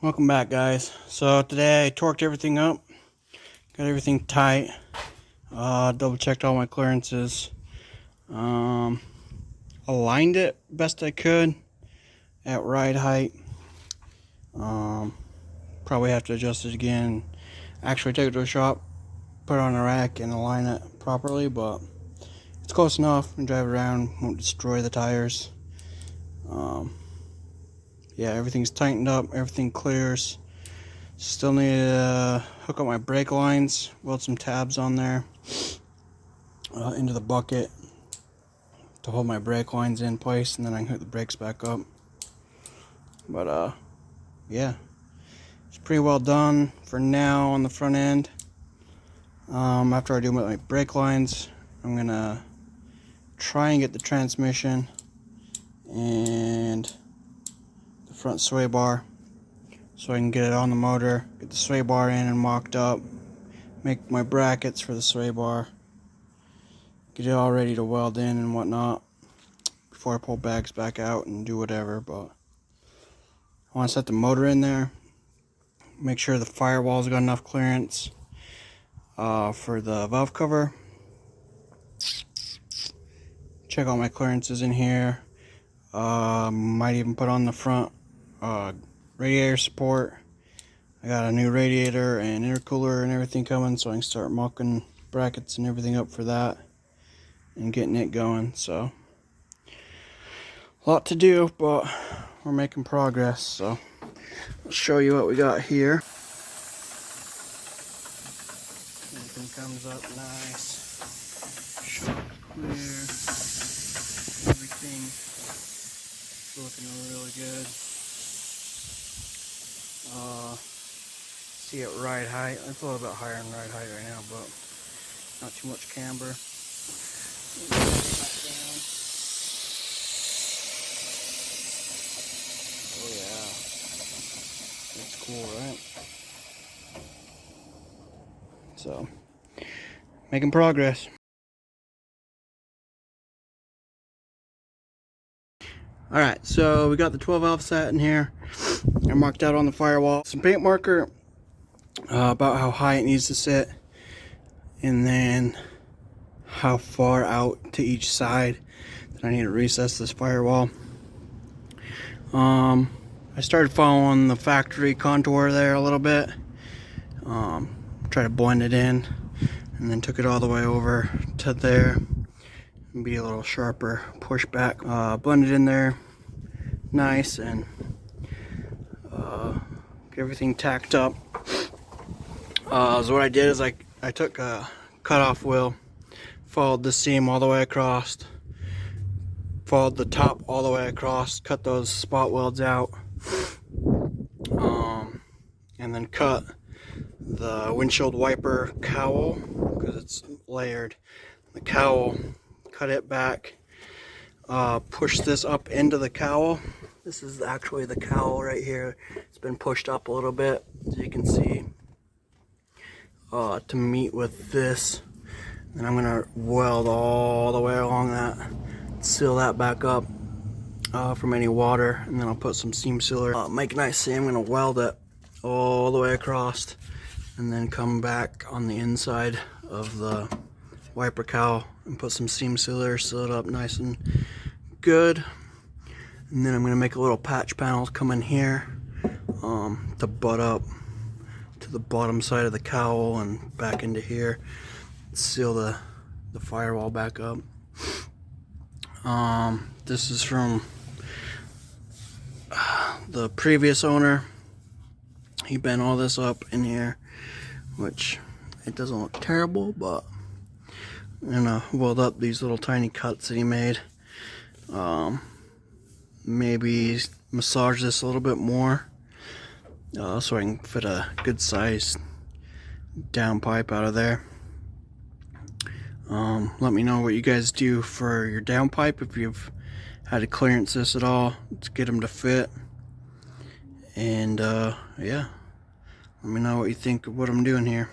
Welcome back, guys. So today I torqued everything up, got everything tight, double checked all my clearances, aligned it best I could at ride height. Probably have to adjust it again, actually take it to a shop, put it on a rack and align it properly, but it's close enough and drive around, won't destroy the tires. Yeah, everything's tightened up, everything clears. Still need to hook up my brake lines, weld some tabs on there into the bucket to hold my brake lines in place, and then I can hook the brakes back up. But yeah, it's pretty well done for now on the front end. After I do my brake lines, I'm gonna try and get the transmission and the front sway bar so I can get it on the motor, get the sway bar in and mocked up, make my brackets for the sway bar, get it all ready to weld in and whatnot before I pull bags back out and do whatever. But I want to set the motor in there, make sure the firewall's got enough clearance for the valve cover. Check all my clearances in here. Might even put on the front radiator support. I got a new radiator and intercooler and everything coming, so I can start mocking brackets and everything up for that and getting it going. So a lot to do, but we're making progress. So I'll show you what we got here. Everything comes up nice, sharp, clear. Everything looking really good. See it ride height. It's a little bit higher than ride height right now, but not too much camber. Oh yeah, that's cool, right? So, making progress. Alright, so we got the 12 valve set in here. I marked out on the firewall some paint marker about how high it needs to sit, and then how far out to each side that I need to recess this firewall. I started following the factory contour there a little bit, try to blend it in, and then took it all the way over to there and be a little sharper push back. Blend it in there nice and get everything tacked up. So what I did is I took a cutoff wheel, followed the seam all the way across, followed the top all the way across, cut those spot welds out, and then cut the windshield wiper cowl because it's layered. The cowl, cut it back, push this up into the cowl. This is actually the cowl right here. It's been pushed up a little bit, as you can see, to meet with this. And I'm gonna weld all the way along that, seal that back up from any water, and then I'll put some seam sealer. Make a nice seam. I'm gonna weld it all the way across, and then come back on the inside of the wiper cowl and put some seam sealer, seal it up nice and good. And then I'm going to make a little patch panel come in here to butt up to the bottom side of the cowl and back into here, seal the firewall back up. This is from the previous owner. He bent all this up in here, which it doesn't look terrible, but I'm gonna weld up these little tiny cuts that he made. Maybe massage this a little bit more so I can fit a good size downpipe out of there. Let me know what you guys do for your downpipe, if you've had to clearance this at all to get them to fit. And yeah, let me know what you think of what I'm doing here.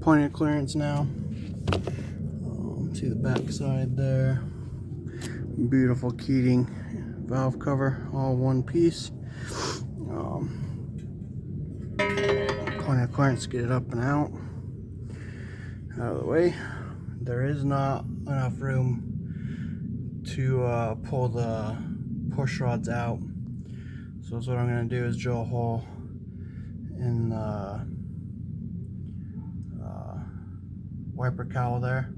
plenty of clearance now. See the back side there. Beautiful Keating valve cover, all one piece. Plenty of clearance to get it up and out of the way. There is not enough room to pull the push rods out. So what I'm going to do is drill a hole in the wiper cowl there,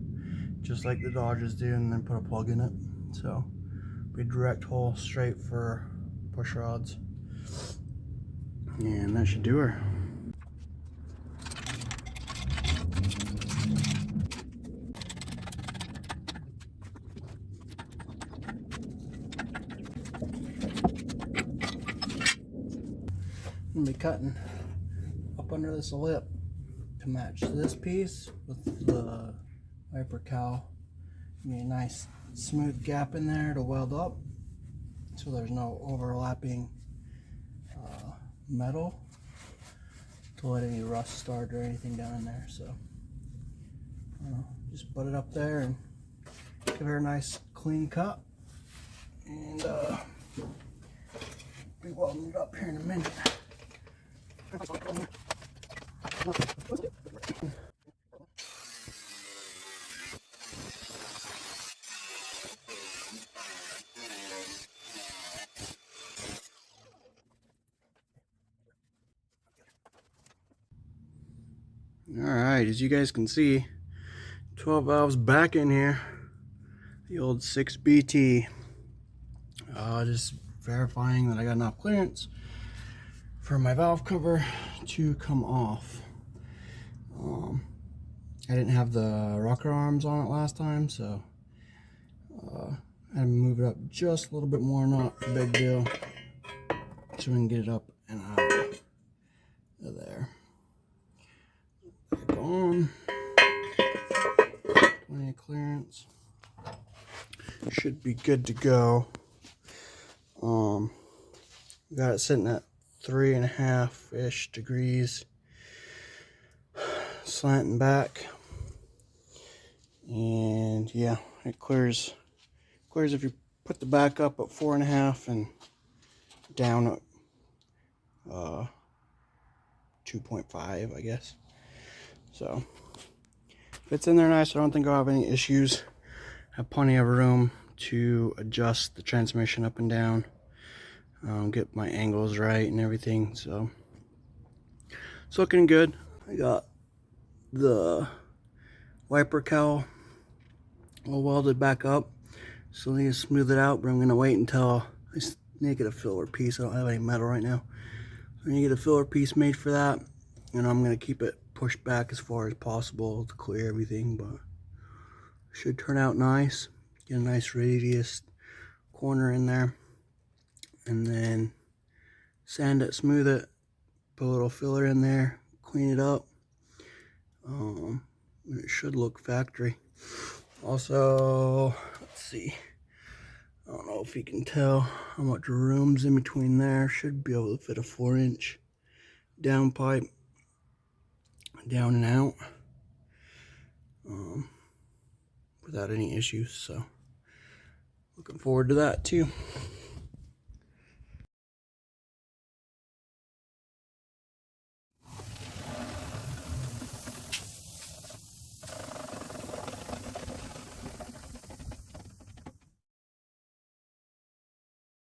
just like the Dodges do, and then put a plug in it. So be a direct hole straight for push rods, and that should do her. I'm going to be cutting up under this lip to match this piece with the wiper cowl. Need a nice smooth gap in there to weld up so there's no overlapping metal to let any rust start or anything down in there. So just put it up there and give her a nice clean cut, and be welding it up here in a minute. Alright, as you guys can see, 12 valves back in here. The old 6BT. Just verifying that I got enough clearance for my valve cover to come off. I didn't have the rocker arms on it last time, so I had to move it up just a little bit more, not a big deal, so we can get it up and out of there. Back on. Plenty of clearance. Should be good to go. Got it sitting at 3.5-ish degrees, slanting back, and yeah, it clears if you put the back up at 4.5 and down at 2.5, I guess. So fits in there nice. I don't think I'll have any issues. Have plenty of room to adjust the transmission up and down, get my angles right and everything. So it's looking good. I got the wiper cowl all welded back up, so I need to smooth it out, but I'm gonna wait until I need to get a filler piece. I don't have any metal right now, so I need to get a filler piece made for that, and I'm gonna keep it pushed back as far as possible to clear everything, but should turn out nice. Get a nice radius corner in there, and then sand it, smooth it, put a little filler in there, clean it up. It should look factory. Also, let's see, I don't know if you can tell how much room's in between there. Should be able to fit a 4-inch down pipe down and out without any issues. So looking forward to that too.